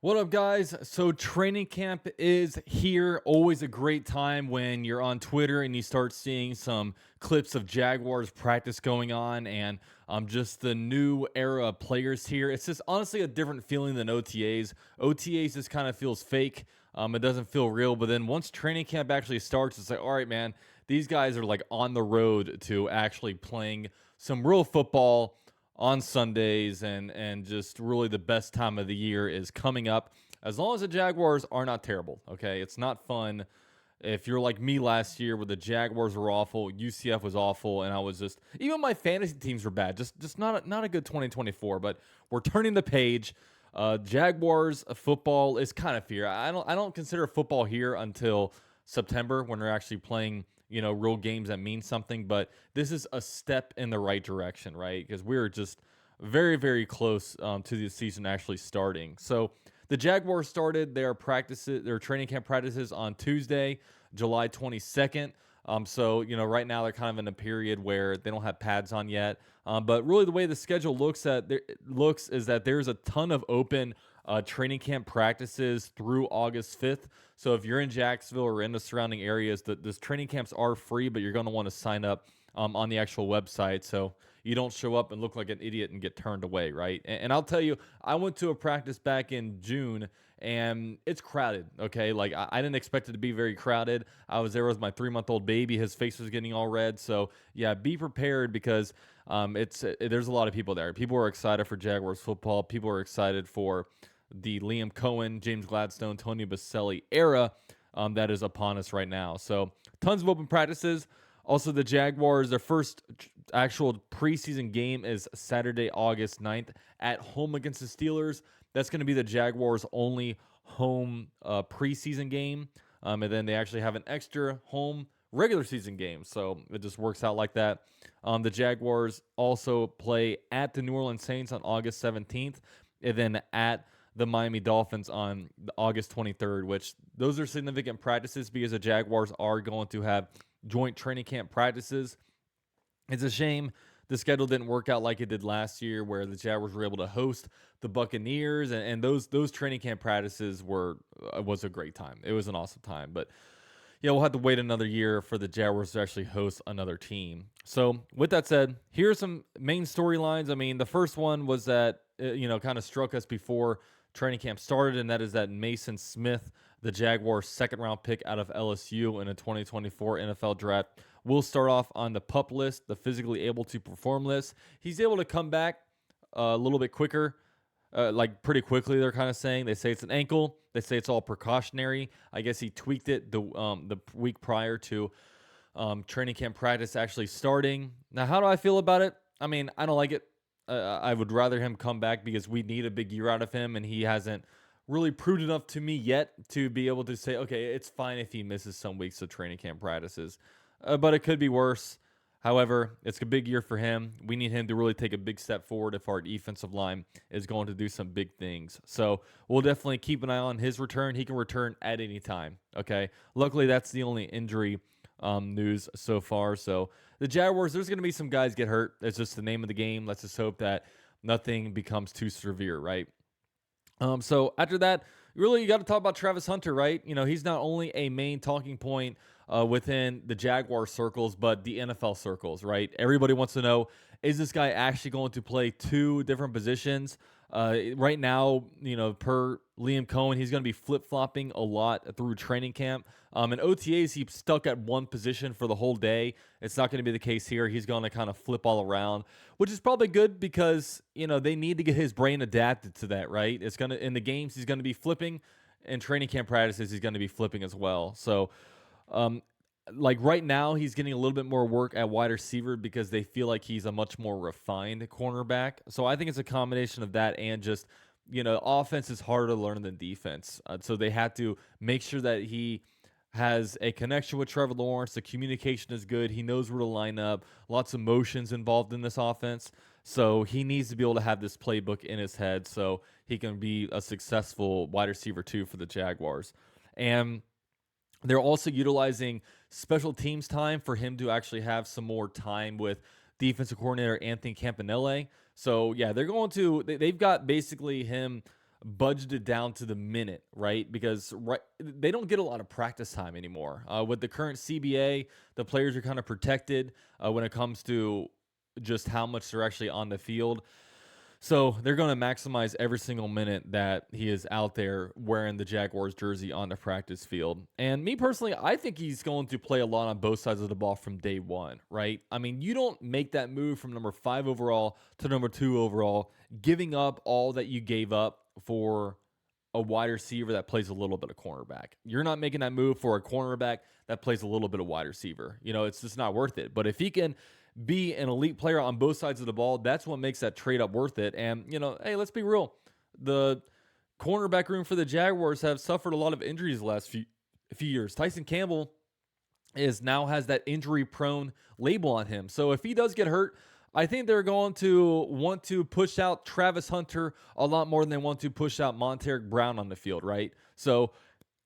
What up, guys? So, training camp is here. Always a great time when you're on Twitter and you start seeing some clips of Jaguars practice going on and just the new era of players here. It's just honestly a different feeling than OTAs. OTAs just kind of feels fake. It doesn't feel real. But then once training camp actually starts, it's like, all right, man, these guys are like on the road to actually playing some real football on Sundays and just really the best time of the year is coming up. As long as the Jaguars are not terrible, okay? It's not fun. If you're like me last year where the Jaguars were awful, UCF was awful, and I was just even my fantasy teams were bad. Just not a good 2024, but we're turning the page. Jaguars football is kind of fear. I don't consider football here until September when they're actually playing real games that mean something. But this is a step in the right direction, right? Because we're just very close to the season actually starting. So the Jaguars started their training camp practices on Tuesday, July 22nd. So right now they're kind of in a period where they don't have pads on yet. But really, the way the schedule looks is that there's a ton of open training camp practices through August 5th. So if you're in Jacksonville or in the surrounding areas, those training camps are free, but you're going to want to sign up on the actual website so you don't show up and look like an idiot and get turned away, right? And I'll tell you, I went to a practice back in June and it's crowded, okay? Like I didn't expect it to be very crowded. I was there with my 3-month-old baby. His face was getting all red. So yeah, be prepared because there's a lot of people there. People are excited for Jaguars football. People are excited for the Liam Cohen, James Gladstone, Tony Baselli era that is upon us right now. So tons of open practices. Also, the Jaguars, their first actual preseason game is Saturday, August 9th at home against the Steelers. That's going to be the Jaguars' only home preseason game. And then they actually have an extra home regular season game. So it just works out like that. The Jaguars also play at the New Orleans Saints on August 17th and then at the Miami Dolphins on August 23rd, which those are significant practices because the Jaguars are going to have joint training camp practices. It's a shame the schedule didn't work out like it did last year, where the Jaguars were able to host the Buccaneers, and those training camp practices was a great time. It was an awesome time, but yeah, we'll have to wait another year for the Jaguars to actually host another team. So, with that said, here are some main storylines. I mean, the first one was that kind of struck us before training camp started, and that is that Mason Smith, the Jaguars' second-round pick out of LSU in a 2024 NFL draft, will start off on the PUP list, the physically able to perform list. He's able to come back a little bit quicker, like pretty quickly. They're kind of saying they say it's an ankle. They say it's all precautionary. I guess he tweaked it the week prior to training camp practice actually starting. Now, how do I feel about it? I mean, I don't like it. I would rather him come back because we need a big year out of him, and he hasn't really proved enough to me yet to be able to say, okay, it's fine if he misses some weeks of training camp practices, but it could be worse. However, it's a big year for him. We need him to really take a big step forward if our defensive line is going to do some big things. So we'll definitely keep an eye on his return. He can return at any time. Okay. Luckily, that's the only injury news so far. So the Jaguars, there's going to be some guys get hurt. It's just the name of the game. Let's just hope that nothing becomes too severe, right? So after that, really, you got to talk about Travis Hunter, right? He's not only a main talking point within the Jaguar circles, but the NFL circles, right? Everybody wants to know, is this guy actually going to play two different positions? Right now, per Liam Cohen, he's going to be flip-flopping a lot through training camp. In OTAs, he's stuck at one position for the whole day. It's not going to be the case here. He's going to kind of flip all around, which is probably good because, they need to get his brain adapted to that, right? It's going to, in the games, he's going to be flipping. In training camp practices, he's going to be flipping as well. So, um, like right now, he's getting a little bit more work at wide receiver because they feel like he's a much more refined cornerback. So I think it's a combination of that and just, offense is harder to learn than defense. So they had to make sure that he has a connection with Trevor Lawrence. The communication is good. He knows where to line up. Lots of motions involved in this offense. So he needs to be able to have this playbook in his head so he can be a successful wide receiver too for the Jaguars. And they're also utilizing special teams time for him to actually have some more time with defensive coordinator Anthony Campanile. So yeah, they've got basically him budgeted down to the minute, right? Because they don't get a lot of practice time anymore. With the current CBA, the players are kind of protected when it comes to just how much they're actually on the field. So they're going to maximize every single minute that he is out there wearing the Jaguars jersey on the practice field. And me personally, I think he's going to play a lot on both sides of the ball from day one, right? I mean, you don't make that move from number 5 overall to number 2 overall, giving up all that you gave up for a wide receiver that plays a little bit of cornerback. You're not making that move for a cornerback that plays a little bit of wide receiver. It's just not worth it. But if he can be an elite player on both sides of the ball, that's what makes that trade up worth it. And, hey, let's be real. The cornerback room for the Jaguars have suffered a lot of injuries the last few years. Tyson Campbell now has that injury prone label on him. So if he does get hurt, I think they're going to want to push out Travis Hunter a lot more than they want to push out Monteric Brown on the field, right? So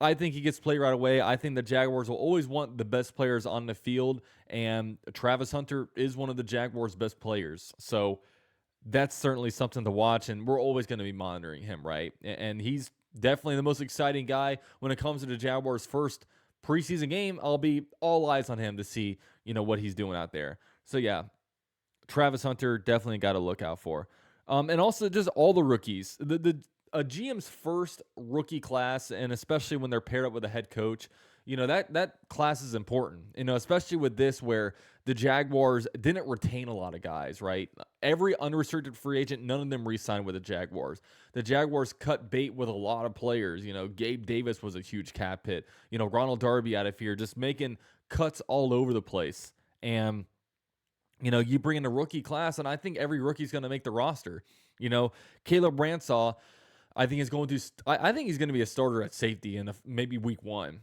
I think he gets played right away. I think the Jaguars will always want the best players on the field, and Travis Hunter is one of the Jaguars' best players. So that's certainly something to watch, and we're always going to be monitoring him, right? And he's definitely the most exciting guy when it comes to the Jaguars' first preseason game. I'll be all eyes on him to see, what he's doing out there. So yeah, Travis Hunter definitely got to look out for. And also just all the rookies. A GM's first rookie class, and especially when they're paired up with a head coach, that class is important. Especially with this where the Jaguars didn't retain a lot of guys, right? Every unrestricted free agent, none of them re-signed with the Jaguars. The Jaguars cut bait with a lot of players. Gabe Davis was a huge cap hit. Ronald Darby out of here, just making cuts all over the place. And you bring in a rookie class, and I think every rookie's going to make the roster. Caleb Bransaw, I think I think he's going to be a starter at safety in maybe week 1.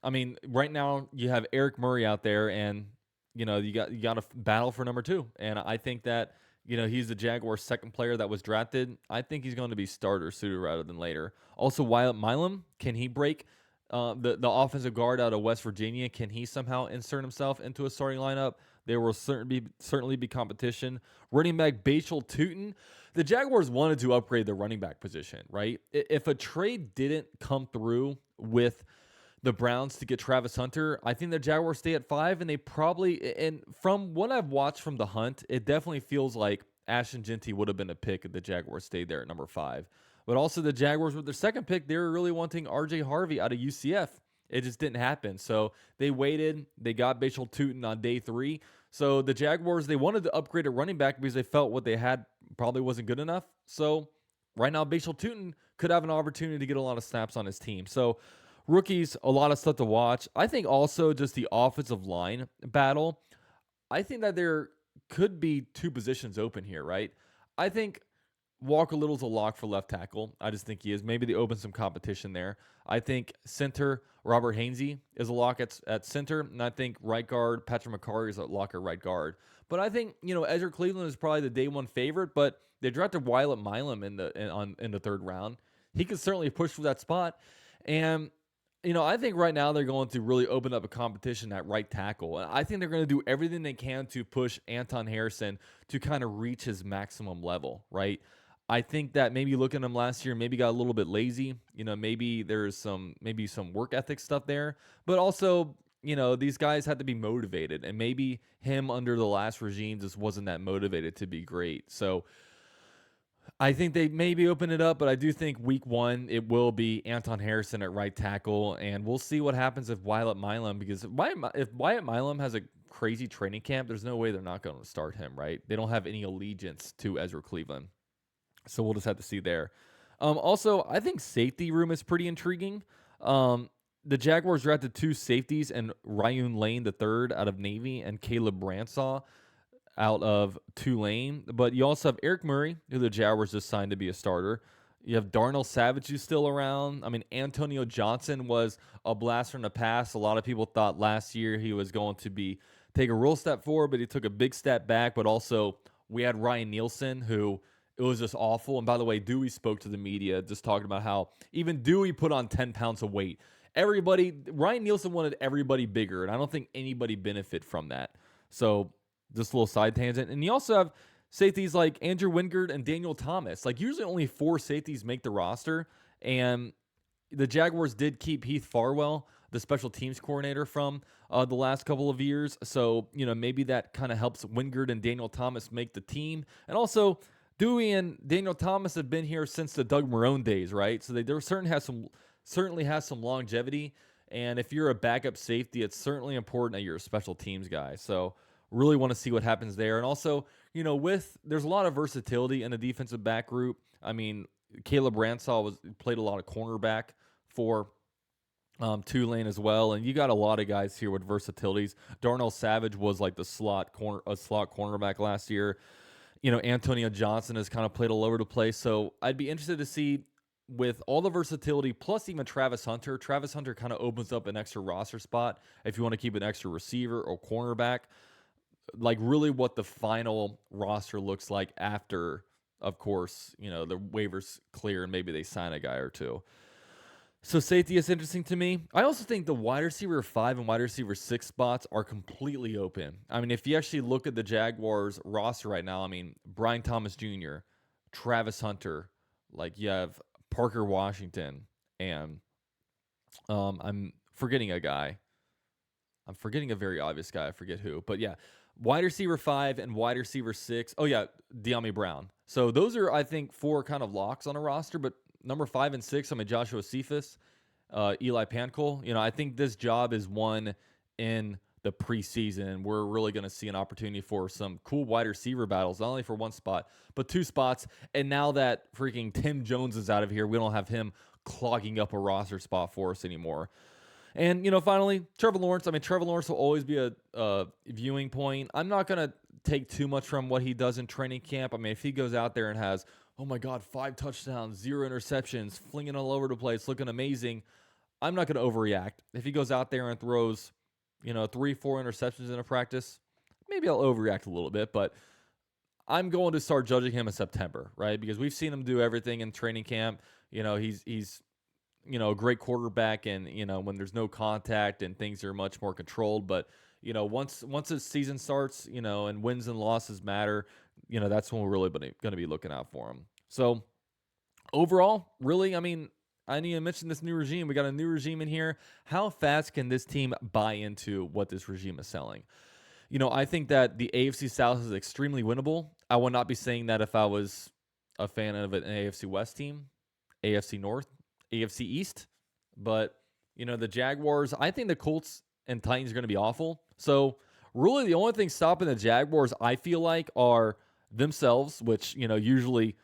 I mean, right now you have Eric Murray out there, and you got to battle for number 2. And I think that he's the Jaguars' second player that was drafted. I think he's going to be starter sooner rather than later. Also, Wyatt Milam, can he break the offensive guard out of West Virginia? Can he somehow insert himself into a starting lineup? There will certainly be competition. Running back Bachel Tootin. The Jaguars wanted to upgrade the running back position, right? If a trade didn't come through with the Browns to get Travis Hunter, I think the Jaguars stay at 5, and they probably, and from what I've watched from the hunt, it definitely feels like Ashton Genty would have been a pick if the Jaguars stayed there at number 5. But also the Jaguars with their second pick, they were really wanting RJ Harvey out of UCF. It just didn't happen. So they waited. They got Bachel Tootin on day 3. So the Jaguars, they wanted to upgrade a running back because they felt what they had probably wasn't good enough. So right now, Bachel Tootin could have an opportunity to get a lot of snaps on his team. So rookies, a lot of stuff to watch. I think also just the offensive line battle. I think that there could be 2 positions open here, right? I think Walker Little's a lock for left tackle. I just think he is. Maybe they open some competition there. I think center Robert Hainsey is a lock at center, and I think right guard Patrick McCarry is a lock at right guard. But I think Ezra Cleveland is probably the day 1 favorite. But they drafted Wyatt Milam in the 3rd round. He could certainly push for that spot, and I think right now they're going to really open up a competition at right tackle. And I think they're going to do everything they can to push Anton Harrison to kind of reach his maximum level, right? I think that maybe looking at him last year, maybe got a little bit lazy. Maybe there's some work ethic stuff there. But also, these guys had to be motivated. And maybe him under the last regime just wasn't that motivated to be great. So I think they maybe open it up, but I do think week 1, it will be Anton Harrison at right tackle. And we'll see what happens if Wyatt Milam, because if Wyatt Milam has a crazy training camp, there's no way they're not going to start him, right? They don't have any allegiance to Ezra Cleveland. So we'll just have to see there. Also, I think safety room is pretty intriguing. The Jaguars drafted 2 safeties, and Ryun Lane III out of Navy and Caleb Bransaw out of Tulane. But you also have Eric Murray, who the Jaguars just signed to be a starter. You have Darnell Savage, who's still around. I mean, Antonio Johnson was a blast from the past. A lot of people thought last year he was going to take a real step forward, but he took a big step back. But also, we had Ryan Nielsen, who it was just awful. And by the way, Dewey spoke to the media just talking about how even Dewey put on 10 pounds of weight. Ryan Nielsen wanted everybody bigger, and I don't think anybody benefit from that. So just a little side tangent. And you also have safeties like Andrew Wingard and Daniel Thomas. Like usually only 4 safeties make the roster, and the Jaguars did keep Heath Farwell, the special teams coordinator, from the last couple of years. So, maybe that kind of helps Wingard and Daniel Thomas make the team. And also, Dewey and Daniel Thomas have been here since the Doug Marrone days, right? So there certainly has some longevity. And if you're a backup safety, it's certainly important that you're a special teams guy. So really want to see what happens there. And also, there's a lot of versatility in the defensive back group. I mean, Caleb Ransaw played a lot of cornerback for Tulane as well, and you got a lot of guys here with versatilities. Darnell Savage was like a slot cornerback last year. Antonio Johnson has kind of played all over the place, so I'd be interested to see with all the versatility, plus even Travis Hunter. Travis Hunter kind of opens up an extra roster spot if you want to keep an extra receiver or cornerback. Like really, what the final roster looks like after, of course, the waivers clear and maybe they sign a guy or two. So safety is interesting to me. I also think the wide receiver 5 and wide receiver 6 spots are completely open. I mean, if you actually look at the Jaguars roster right now, I mean, Brian Thomas Jr., Travis Hunter, like you have Parker Washington, and I'm forgetting a guy. I'm forgetting a very obvious guy. I forget who. But yeah, wide receiver 5 and wide receiver 6. Oh, yeah, De'Ami Brown. So those are, I think, 4 kind of locks on a roster, but number 5 and 6, I mean, Joshua Cephas, Eli Pancol. I think this job is won in the preseason. We're really going to see an opportunity for some cool wide receiver battles, not only for 1 spot, but 2 spots. And now that freaking Tim Jones is out of here, we don't have him clogging up a roster spot for us anymore. And, finally, Trevor Lawrence. I mean, Trevor Lawrence will always be a viewing point. I'm not going to take too much from what he does in training camp. I mean, if he goes out there and has, oh my God, 5 touchdowns, 0 interceptions, flinging all over the place, looking amazing, I'm not going to overreact. If he goes out there and throws, 3-4 interceptions in a practice, maybe I'll overreact a little bit, but I'm going to start judging him in September, right? Because we've seen him do everything in training camp. He's a great quarterback, and when there's no contact and things are much more controlled. But once the season starts, and wins and losses matter, that's when we're really going to be looking out for him. So overall, really, I mean, I need to mention this new regime. We got a new regime in here. How fast can this team buy into what this regime is selling? I think that the AFC South is extremely winnable. I would not be saying that if I was a fan of an AFC West team, AFC North, AFC East. But, the Jaguars, I think the Colts and Titans are going to be awful. So, really, the only thing stopping the Jaguars, I feel like, are themselves, which, usually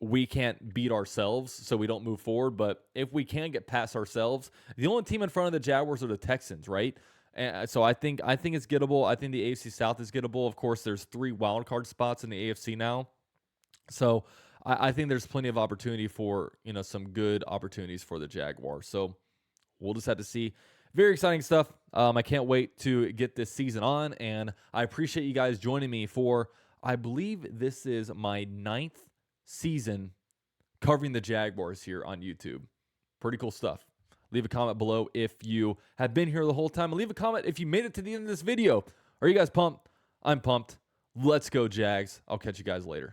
we can't beat ourselves, so we don't move forward. But if we can get past ourselves, the only team in front of the Jaguars are the Texans, right? And so I think it's gettable. I think the AFC South is gettable. Of course, there's 3 wild card spots in the AFC now. So I think there's plenty of opportunity for, some good opportunities for the Jaguars. So we'll just have to see. Very exciting stuff. I can't wait to get this season on, and I appreciate you guys joining me for, I believe this is my 9th season covering the Jaguars here on YouTube. Pretty cool stuff. Leave a comment below if you have been here the whole time. And leave a comment if you made it to the end of this video. Are you guys pumped? I'm pumped. Let's go, Jags. I'll catch you guys later.